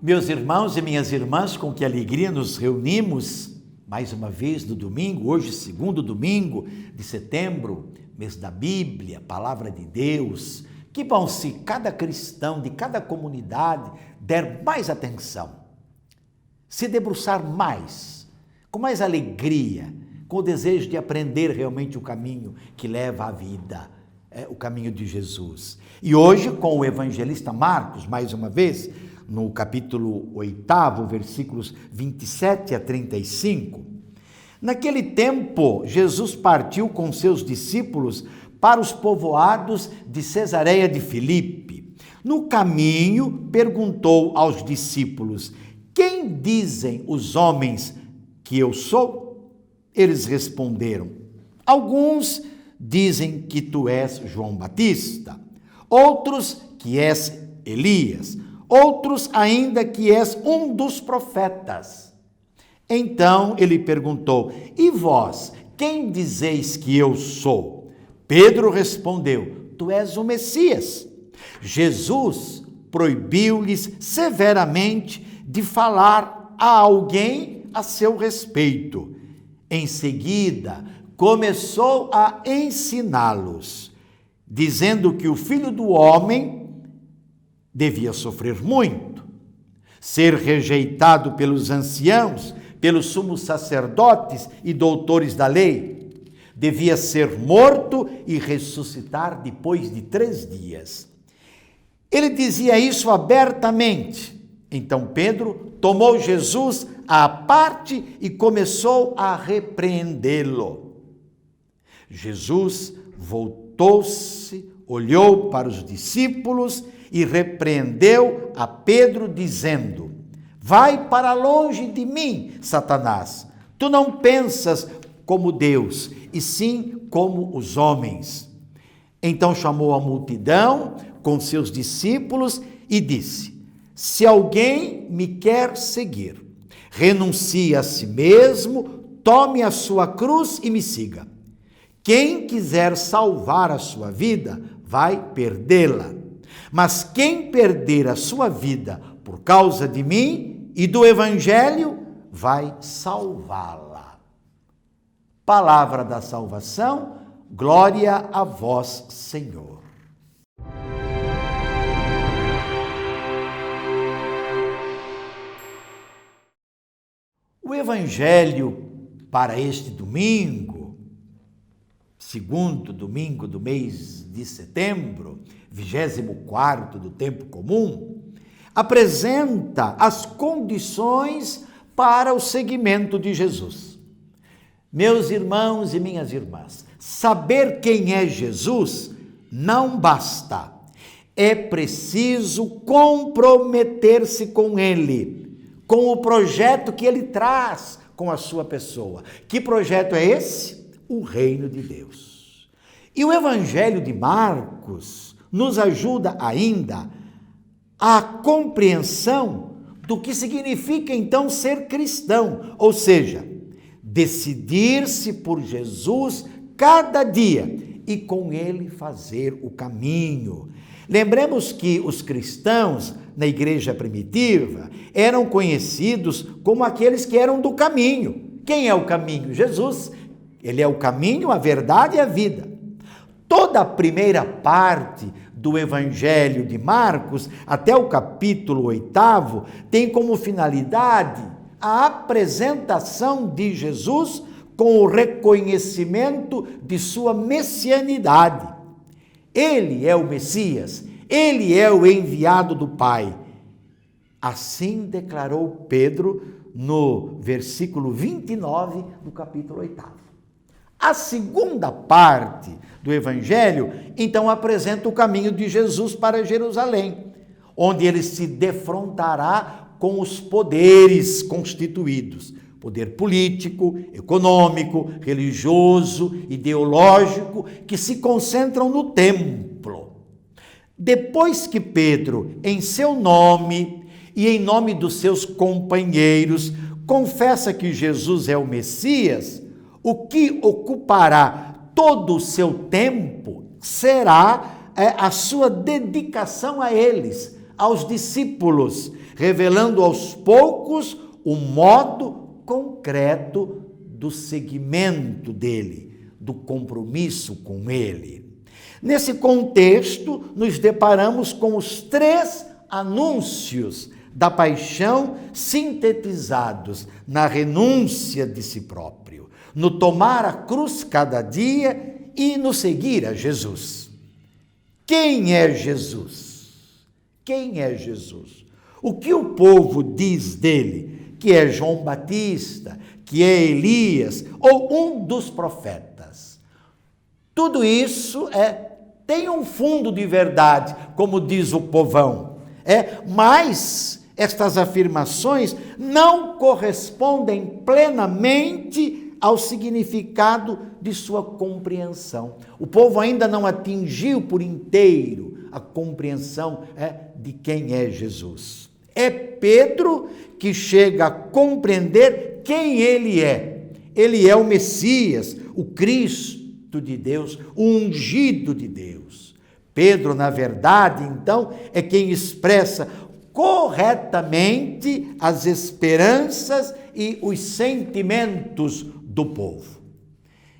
Meus irmãos e minhas irmãs, com que alegria nos reunimos mais uma vez no domingo, hoje segundo domingo de setembro, mês da Bíblia, Palavra de Deus. Que bom se cada cristão de cada comunidade der mais atenção, se debruçar mais, com mais alegria, com o desejo de aprender realmente o caminho que leva à vida, o caminho de Jesus. E hoje, com o evangelista Marcos, mais uma vez, no capítulo 8, versículos 27 a 35, naquele tempo, Jesus partiu com seus discípulos para os povoados de Cesareia de Filipe. No caminho, perguntou aos discípulos: quem dizem os homens que eu sou? Eles responderam: alguns dizem que tu és João Batista, outros que és Elias, outros ainda que és um dos profetas. Então ele perguntou: e vós, quem dizeis que eu sou? Pedro respondeu: tu és o Messias. Jesus proibiu-lhes severamente de falar a alguém a seu respeito. Em seguida, começou a ensiná-los, dizendo que o Filho do Homem devia sofrer muito, ser rejeitado pelos anciãos, pelos sumos sacerdotes e doutores da lei, devia ser morto e ressuscitar depois de 3 dias. Ele dizia isso abertamente. Então Pedro tomou Jesus à parte e começou a repreendê-lo. Jesus voltou-se, olhou para os discípulos e repreendeu a Pedro, dizendo: vai para longe de mim, Satanás. Tu não pensas como Deus, e sim como os homens. Então chamou a multidão com seus discípulos e disse: se alguém me quer seguir, renuncie a si mesmo, tome a sua cruz e me siga. Quem quiser salvar a sua vida, vai perdê-la. Mas quem perder a sua vida por causa de mim e do Evangelho, vai salvá-la. Palavra da salvação, glória a vós, Senhor. O Evangelho para este domingo, segundo domingo do mês de setembro, 24º do tempo comum, apresenta as condições para o seguimento de Jesus. Meus irmãos e minhas irmãs, saber quem é Jesus não basta. É preciso comprometer-se com Ele, com o projeto que Ele traz com a sua pessoa. Que projeto é esse? O reino de Deus. E o Evangelho de Marcos nos ajuda ainda a compreensão do que significa então ser cristão, ou seja, decidir-se por Jesus cada dia e com Ele fazer o caminho. Lembremos que os cristãos na igreja primitiva eram conhecidos como aqueles que eram do caminho. Quem é o caminho? Jesus. Ele é o caminho, a verdade e a vida. Toda a primeira parte do Evangelho de Marcos, até o capítulo 8, tem como finalidade a apresentação de Jesus com o reconhecimento de sua messianidade. Ele é o Messias, ele é o enviado do Pai. Assim declarou Pedro no versículo 29 do capítulo 8. A segunda parte do Evangelho, então, apresenta o caminho de Jesus para Jerusalém, onde ele se defrontará com os poderes constituídos, poder político, econômico, religioso, ideológico, que se concentram no templo. Depois que Pedro, em seu nome e em nome dos seus companheiros, confessa que Jesus é o Messias, o que ocupará todo o seu tempo será a sua dedicação a eles, aos discípulos, revelando aos poucos o modo concreto do seguimento dele, do compromisso com ele. Nesse contexto, nos deparamos com os 3 anúncios da paixão sintetizados na renúncia de si próprio, no tomar a cruz cada dia e no seguir a Jesus. Quem é Jesus? Quem é Jesus? O que o povo diz dele? Que é João Batista, que é Elias ou um dos profetas. Tudo isso tem um fundo de verdade, como diz o povão. Mas estas afirmações não correspondem plenamente ao significado de sua compreensão. O povo ainda não atingiu por inteiro a compreensão de quem é Jesus. É Pedro que chega a compreender quem ele é. Ele é o Messias, o Cristo de Deus, o ungido de Deus. Pedro, na verdade, então, é quem expressa corretamente as esperanças e os sentimentos do povo.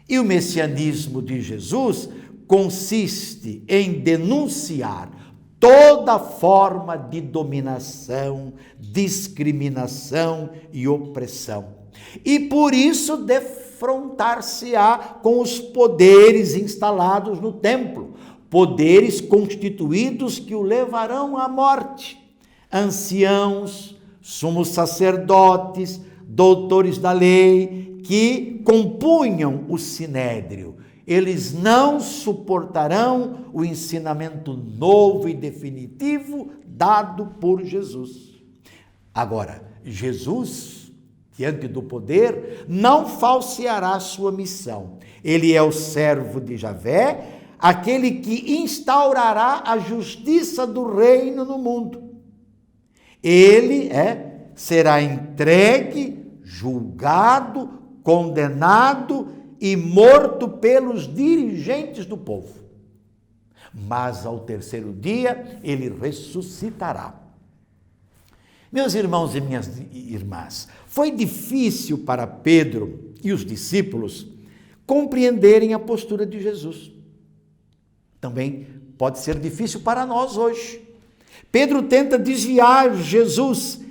E o messianismo de Jesus consiste em denunciar toda forma de dominação, discriminação e opressão. E por isso defrontar-se-á com os poderes instalados no templo, poderes constituídos que o levarão à morte. Anciãos, sumos sacerdotes, doutores da lei, que compunham o sinédrio. Eles não suportarão o ensinamento novo e definitivo dado por Jesus. Agora, Jesus, diante do poder, não falseará sua missão. Ele é o servo de Javé, aquele que instaurará a justiça do reino no mundo. Ele será entregue, julgado, condenado e morto pelos dirigentes do povo. Mas ao terceiro dia ele ressuscitará. Meus irmãos e minhas irmãs, foi difícil para Pedro e os discípulos compreenderem a postura de Jesus. Também pode ser difícil para nós hoje. Pedro tenta desviar Jesus.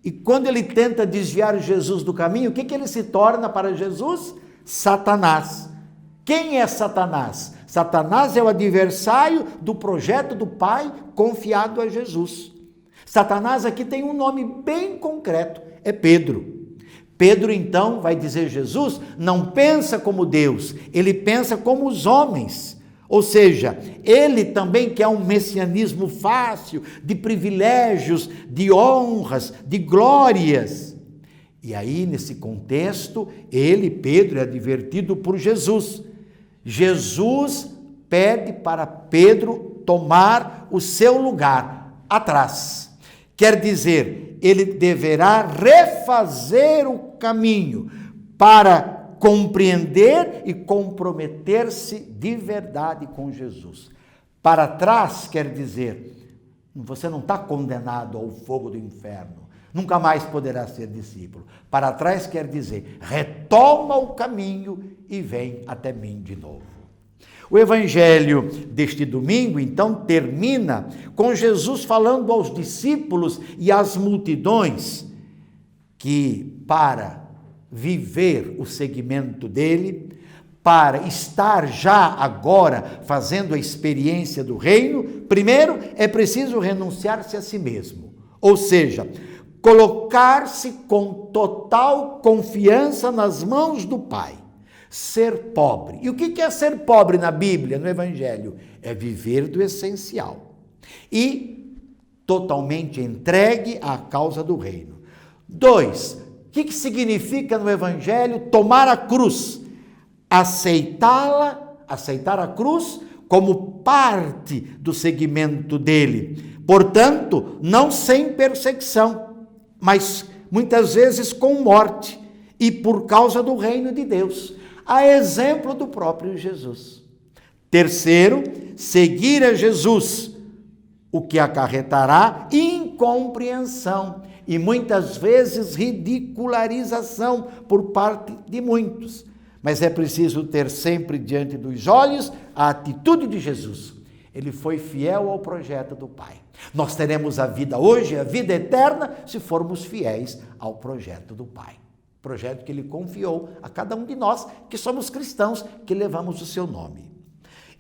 E quando ele tenta desviar Jesus do caminho, o que ele se torna para Jesus? Satanás. Quem é Satanás? Satanás é o adversário do projeto do Pai confiado a Jesus. Satanás aqui tem um nome bem concreto, é Pedro. Pedro, então, vai dizer: Jesus não pensa como Deus, ele pensa como os homens. Ou seja, ele também quer um messianismo fácil, de privilégios, de honras, de glórias. E aí, nesse contexto, Pedro, é advertido por Jesus. Jesus pede para Pedro tomar o seu lugar atrás. Quer dizer, ele deverá refazer o caminho para compreender e comprometer-se de verdade com Jesus. Para trás quer dizer, você não está condenado ao fogo do inferno, nunca mais poderá ser discípulo. Para trás quer dizer, retoma o caminho e vem até mim de novo. O evangelho deste domingo, então, termina com Jesus falando aos discípulos e às multidões que, para viver o seguimento dele, para estar já agora fazendo a experiência do reino, primeiro é preciso renunciar-se a si mesmo, ou seja, colocar-se com total confiança nas mãos do Pai, ser pobre. E o que é ser pobre na Bíblia, no Evangelho? É viver do essencial e totalmente entregue à causa do reino. 2, o que significa no Evangelho tomar a cruz? Aceitar a cruz como parte do seguimento dele. Portanto, não sem perseguição, mas muitas vezes com morte, e por causa do reino de Deus, a exemplo do próprio Jesus. Terceiro, seguir a Jesus, o que acarretará incompreensão e muitas vezes ridicularização por parte de muitos. Mas é preciso ter sempre diante dos olhos a atitude de Jesus. Ele foi fiel ao projeto do Pai. Nós teremos a vida hoje, a vida eterna, se formos fiéis ao projeto do Pai. Projeto que Ele confiou a cada um de nós, que somos cristãos, que levamos o seu nome.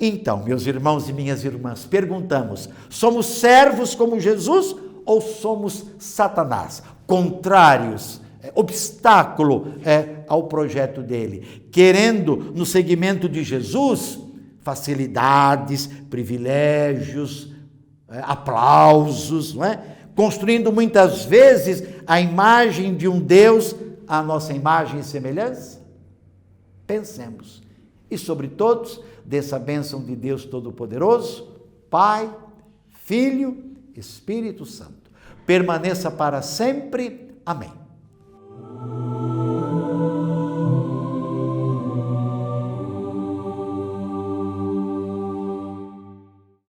Então, meus irmãos e minhas irmãs, perguntamos, somos servos como Jesus ou somos Satanás? Contrários, obstáculo ao projeto dele, querendo, no seguimento de Jesus, facilidades, privilégios, aplausos, não é? Construindo muitas vezes a imagem de um Deus, a nossa imagem e semelhança? Pensemos. E sobre todos, dessa bênção de Deus Todo-Poderoso, Pai, Filho, Espírito Santo. Permaneça para sempre. Amém.